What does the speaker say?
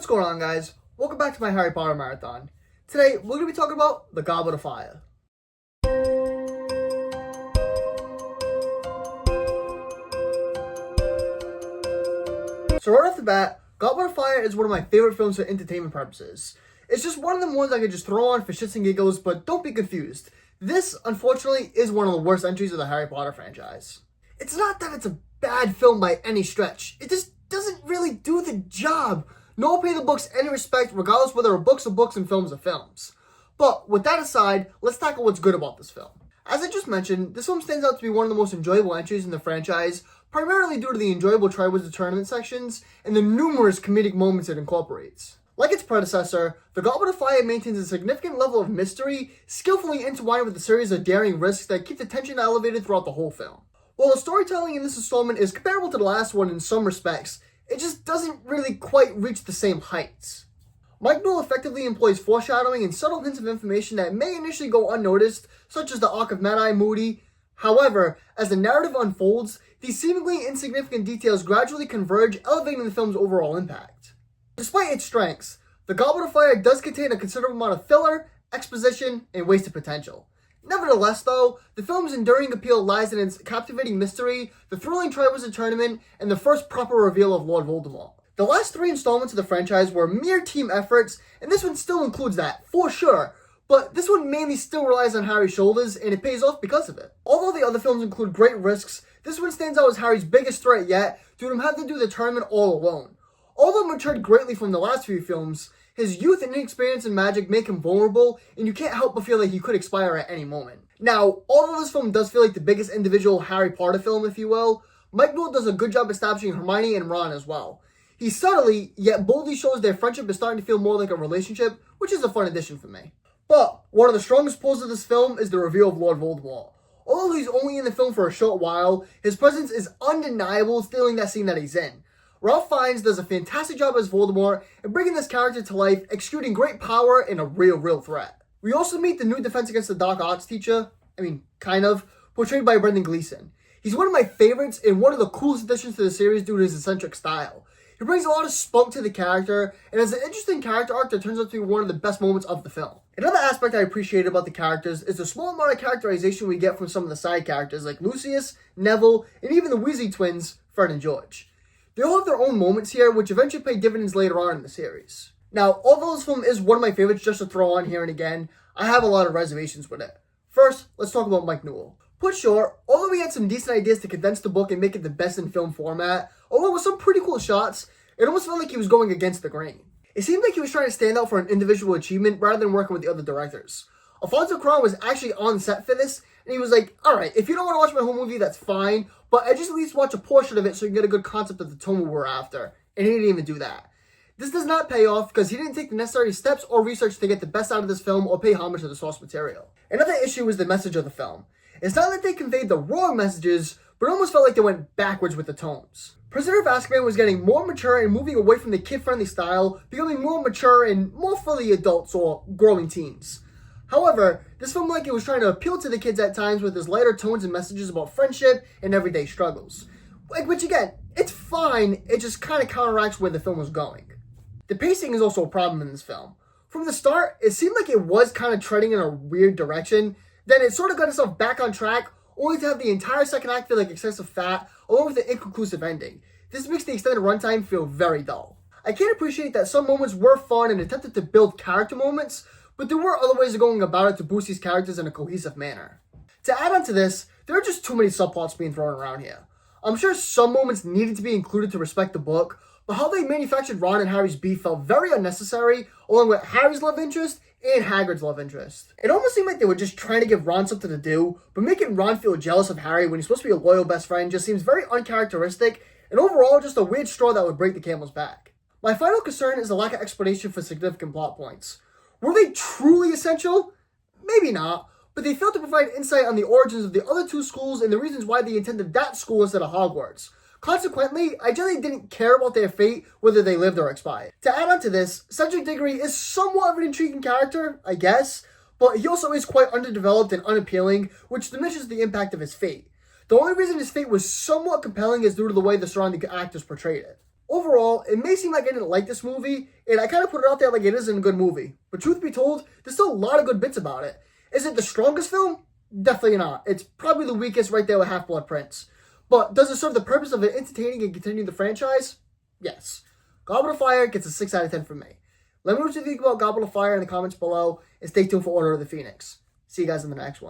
What's going on, guys? Welcome back to my Harry Potter marathon. Today, we're going to be talking about the Goblet of Fire. So right off the bat, Goblet of Fire is one of my favorite films for entertainment purposes. It's just one of them ones I could just throw on for shits and giggles, but don't be confused. This, unfortunately, is one of the worst entries of the Harry Potter franchise. It's not that it's a bad film by any stretch. It just doesn't really do the job. Nor pay the books any respect, regardless whether a book's are books and films are films. But with that aside, let's tackle what's good about this film. As I just mentioned, this film stands out to be one of the most enjoyable entries in the franchise, primarily due to the enjoyable Triwizard Tournament sections and the numerous comedic moments it incorporates. Like its predecessor, The Goblet of Fire maintains a significant level of mystery, skillfully intertwined with a series of daring risks that keep the tension elevated throughout the whole film. While the storytelling in this installment is comparable to the last one in some respects, it just doesn't really quite reach the same heights. Mike Newell effectively employs foreshadowing and subtle hints of information that may initially go unnoticed, such as the Arc of Mad-Eye Moody. However, as the narrative unfolds, these seemingly insignificant details gradually converge, elevating the film's overall impact. Despite its strengths, The Goblet of Fire does contain a considerable amount of filler, exposition, and wasted potential. Nevertheless, though, the film's enduring appeal lies in its captivating mystery, the thrilling Triwizard Tournament, and the first proper reveal of Lord Voldemort. The last three installments of the franchise were mere team efforts, and this one still includes that, for sure, but this one mainly still relies on Harry's shoulders, and it pays off because of it. Although the other films include great risks, this one stands out as Harry's biggest threat yet, due to him having to do the tournament all alone. Although matured greatly from the last few films, his youth and inexperience in magic make him vulnerable, and you can't help but feel like he could expire at any moment. Now, although this film does feel like the biggest individual Harry Potter film, if you will, Mike Newell does a good job establishing Hermione and Ron as well. He subtly, yet boldly shows their friendship is starting to feel more like a relationship, which is a fun addition for me. But, one of the strongest pulls of this film is the reveal of Lord Voldemort. Although he's only in the film for a short while, his presence is undeniable, stealing that scene that he's in. Ralph Fiennes does a fantastic job as Voldemort in bringing this character to life, executing great power and a real threat. We also meet the new Defense Against the Dark Arts teacher, kind of, portrayed by Brendan Gleeson. He's one of my favorites and one of the coolest additions to the series due to his eccentric style. He brings a lot of spunk to the character and has an interesting character arc that turns out to be one of the best moments of the film. Another aspect I appreciate about the characters is the small amount of characterization we get from some of the side characters like Lucius, Neville, and even the Weasley twins, Fred and George. They all have their own moments here, which eventually pay dividends later on in the series. Now, although this film is one of my favorites just to throw on here and again, I have a lot of reservations with it. First, let's talk about Mike Newell. Put short, although he had some decent ideas to condense the book and make it the best in film format, although with some pretty cool shots, it almost felt like he was going against the grain. It seemed like he was trying to stand out for an individual achievement rather than working with the other directors. Alfonso Cuarón was actually on set for this, and he was like, alright, if you don't want to watch my whole movie, that's fine, but I just at least watch a portion of it so you can get a good concept of the tone we're after. And he didn't even do that. This does not pay off because he didn't take the necessary steps or research to get the best out of this film or pay homage to the source material. Another issue is the message of the film. It's not that they conveyed the wrong messages, but it almost felt like they went backwards with the tones. Prisoner of Azkaban was getting more mature and moving away from the kid-friendly style, becoming more mature and more for the adults or growing teens. However, this film like it was trying to appeal to the kids at times with its lighter tones and messages about friendship and everyday struggles. Which again, it's fine, it just kind of counteracts where the film was going. The pacing is also a problem in this film. From the start, it seemed like it was kind of treading in a weird direction, then it sort of got itself back on track, only to have the entire second act feel like excessive fat, along with an inconclusive ending. This makes the extended runtime feel very dull. I can appreciate that some moments were fun and attempted to build character moments, but there were other ways of going about it to boost these characters in a cohesive manner. To add on to this, there are just too many subplots being thrown around here. I'm sure some moments needed to be included to respect the book, but how they manufactured Ron and Harry's beef felt very unnecessary, along with Harry's love interest and Hagrid's love interest. It almost seemed like they were just trying to give Ron something to do, but making Ron feel jealous of Harry when he's supposed to be a loyal best friend just seems very uncharacteristic, and overall just a weird straw that would break the camel's back. My final concern is the lack of explanation for significant plot points. Were they truly essential? Maybe not, but they failed to provide insight on the origins of the other two schools and the reasons why they attended that school instead of Hogwarts. Consequently, I generally didn't care about their fate, whether they lived or expired. To add on to this, Cedric Diggory is somewhat of an intriguing character, I guess, but he also is quite underdeveloped and unappealing, which diminishes the impact of his fate. The only reason his fate was somewhat compelling is due to the way the surrounding actors portrayed it. Overall, it may seem like I didn't like this movie, and I kind of put it out there like it isn't a good movie. But truth be told, there's still a lot of good bits about it. Is it the strongest film? Definitely not. It's probably the weakest right there with Half-Blood Prince. But does it serve the purpose of it entertaining and continuing the franchise? Yes. Goblet of Fire gets a 6 out of 10 from me. Let me know what you think about Goblet of Fire in the comments below, and stay tuned for Order of the Phoenix. See you guys in the next one.